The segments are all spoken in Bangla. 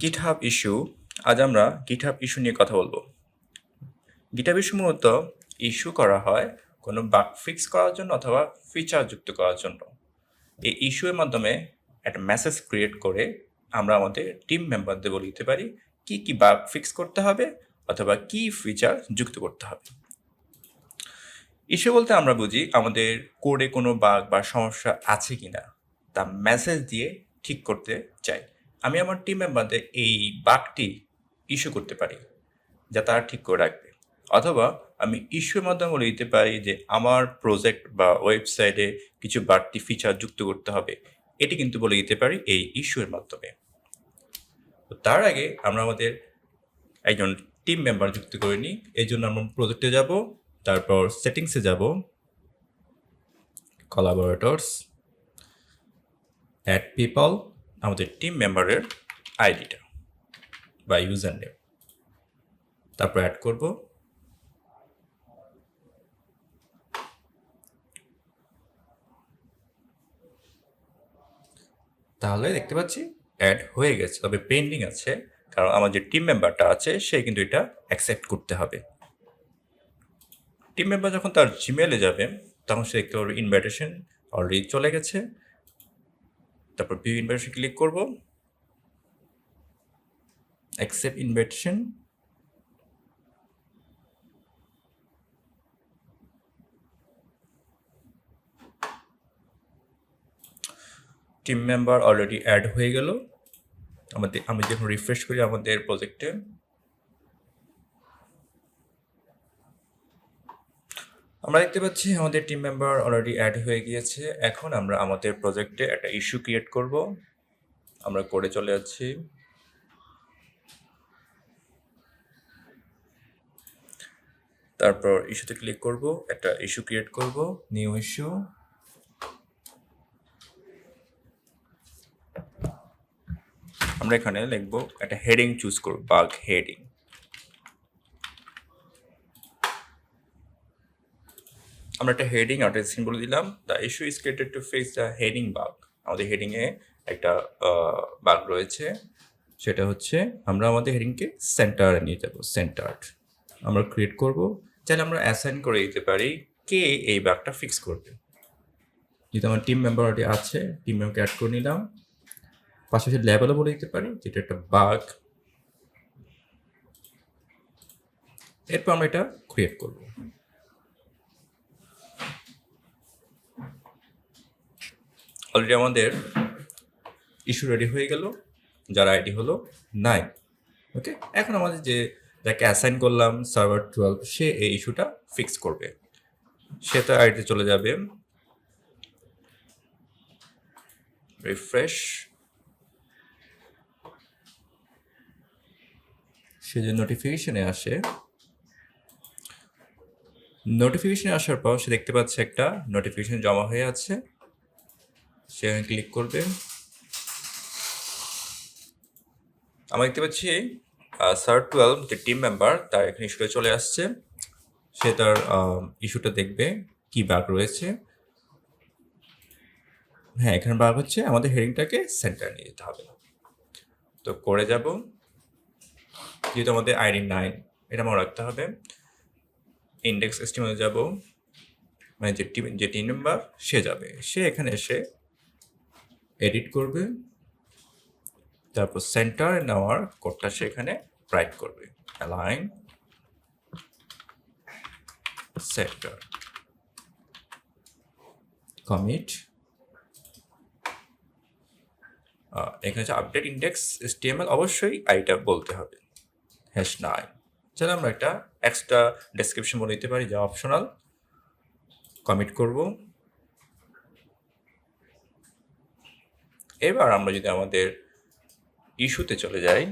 GitHub issue. আজ আমরা গিটহাব ইস্যু নিয়ে কথা বলবো। গিটহাব ইস্যু মূলত ইস্যু করা হয় কোনো বাগ ফিক্স করার জন্য অথবা ফিচার যুক্ত করার জন্য। এই ইস্যুর মাধ্যমে একটা মেসেজ ক্রিয়েট করে আমরা আমাদের টিম মেম্বারদের বলে দিতে পারি কি কি বাগ ফিক্স করতে হবে অথবা কি ফিচার যুক্ত করতে হবে। ইস্যু বলতে আমরা বুঝি আমাদের কোডে কোনো বাগ বা সমস্যা আছে কিনা তা মেসেজ দিয়ে ঠিক করতে চাই। আমি আমার টিম মেম্বারদের এই বাগটি ইস্যু করতে পারি যা তারা ঠিক করে রাখবে, অথবা আমি ইস্যুর মাধ্যমে বলে দিতে পারি যে আমার প্রজেক্ট বা ওয়েবসাইটে কিছু বাড়তি ফিচার যুক্ত করতে হবে। এটি কিন্তু বলে দিতে পারি এই ইস্যুর মাধ্যমে। তো তার আগে আমরা আমাদের একজন টিম মেম্বার যুক্ত করে নিই। এই জন্য আমরা প্রজেক্টে যাব, তারপর সেটিংসে যাব, কোলাবোরেটরস, অ্যাড পিপল, আমাদের টিম মেম্বারের আইডিটা বা ইউজার নেম, তারপর অ্যাড করব। তাহলে দেখতে পাচ্ছি অ্যাড হয়ে গেছে, তবে পেন্ডিং আছে, কারণ আমার যে টিম মেম্বারটা আছে সে কিন্তু এটা অ্যাকসেপ্ট করতে হবে। টিম মেম্বার যখন তার জিমেলে যাবে তখন সে দেখতে পারবে ইনভাইটেশন অলরেডি চলে গেছে। তারপর ভিউ ইনভাইটেশন ক্লিক করব, accept invitation. Team member already add হয়ে গেল। আমি যখন রিফ্রেশ করি আমাদের প্রজেক্টে, আমরা দেখতে পাচ্ছি আমাদের টিম মেম্বার অলরেডি অ্যাড হয়ে গিয়েছে। এখন আমরা আমাদের প্রজেক্টে একটা ইস্যু ক্রিয়েট করব। আমরা করে চলে যাচ্ছি। তারপর ইস্যুতে ক্লিক করব, একটা ইস্যু ক্রিয়েট করব, নিউ ইস্যু। আমরা এখানে লিখব, একটা হেডিং চুজ করব, বাগ হেডিং। আমরা একটা হেডিং একটা সিম্বল দিলাম, the issue is created to fix the heading bug. আমাদের হেডিংয়ে একটা বাগ রয়েছে, সেটা হচ্ছে আমরা আমাদের হেডিংকে সেন্টারে নিয়ে যাব, সেন্টার্ড আমরা ক্রিয়েট করব। চাইলে আমরা অ্যাসাইন করে দিতে পারি কে এই বাগটা ফিক্স করবে। যেহেতু আমার টিম মেম্বার অলরেডি আছে, টিম মেম্বারকে অ্যাড করে নিলাম। পাশাপাশি লেভেলও বলে দিতে পারি যেটা একটা বাগ। এরপর আমরা এটা ক্রিয়েট করব। অলরেডি আমাদের ইস্যু রেডি হয়ে গেল, যার আইডি হলো 9। ওকে, এখন আমাদের যাকে অ্যাসাইন করলাম সার্ভার 12, সে এই ইস্যুটা ফিক্স করবে। সে তার আইডিতে চলে যাবে, রিফ্রেশ, সে যে নোটিফিকেশনে আসে, নোটিফিকেশনে আসার পর সে দেখতে পাচ্ছে একটা নোটিফিকেশন জমা হয়ে আছে। সে ক্লিক করবে। আমরা দেখতে পাচ্ছি সার্ভার 12 যে টিম মেম্বার তার এখানে ইস্যুটা চলে আসছে। সে তার ইস্যুটা দেখবে কি বাগ রয়েছে। হ্যাঁ, এখানে বাগ হচ্ছে আমাদের হেডিংটাকে সেন্টার নিয়ে যেতে হবে। তো করে যাব, যেহেতু আমাদের আইডি 9, এটা মনে রাখতে হবে। ইন্ডেক্স এস্টিমেটে যাব, মানে যে টিম মেম্বার সে যাবে, সে এখানে এসে এডিট করবে, তারপর সেন্টার নেওয়ার কোডটা সে এখানে রাইট করবে, অ্যালাইন সেন্টার, কমিট। এখানে হচ্ছে আপডেট ইন্ডেক্স HTML, অবশ্যই আইটা বলতে হবে, #9। তাহলে আমরা একটা এক্সট্রা ডেসক্রিপশন বলে দিতে পারি যা অপশনাল। কমিট করব। এবার আমরা যদি আমাদের ইস্যুতে চলে যাই,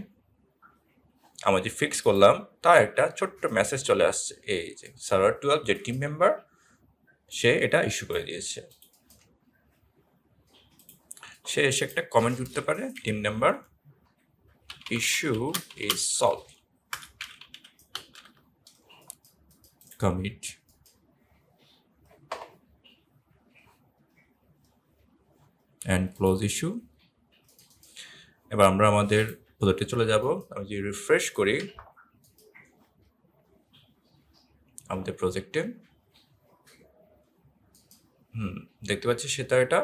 আমরা যে ফিক্স করলাম তার একটা ছোট্ট মেসেজ চলে আসছে, এই যে সার্ভার 12 যে টিম মেম্বার সে এটা ইস্যু করে দিয়েছে। সে এসে একটা কমেন্ট করতে পারে, team member issue is solve, commit. And close issue. এবার আমরা আমাদের প্রজেক্টে চলে যাব। আমি যদি রিফ্রেশ করি আমাদের প্রজেক্টে, দেখতে পাচ্ছি সে তার এটা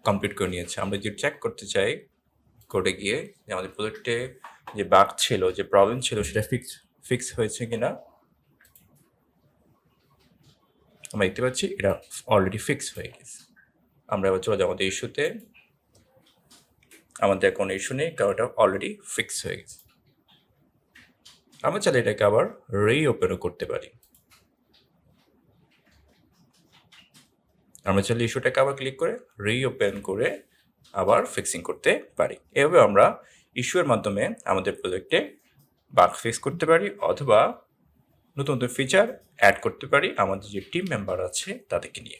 কমপ্লিট করে নিয়েছে। আমরা যদি চেক করতে চাই কোডে গিয়ে যে আমাদের প্রজেক্টে যে বাগ ছিল, যে প্রবলেম ছিল, সেটা ফিক্স হয়েছে কিনা, আমরা দেখতে পাচ্ছি এটা অলরেডি ফিক্স হয়ে গেছে। আমরা এবার চলে যাবো আমাদের ইস্যুতে। আমাদের কোনো ইস্যু নেই, কারণ এটা অলরেডি ফিক্স হয়ে গেছে। আমরা চাইলে এটাকে আবার রিওপেনও করতে পারি। আমরা চাইলে ইস্যুটাকে আবার ক্লিক করে রিওপেন করে আবার ফিক্সিং করতে পারি। এভাবে আমরা ইস্যুর মাধ্যমে আমাদের প্রজেক্টে বাগ ফিক্স করতে পারি, অথবা নতুন নতুন ফিচার অ্যাড করতে পারি আমাদের যে টিম মেম্বার আছে তাদেরকে নিয়ে।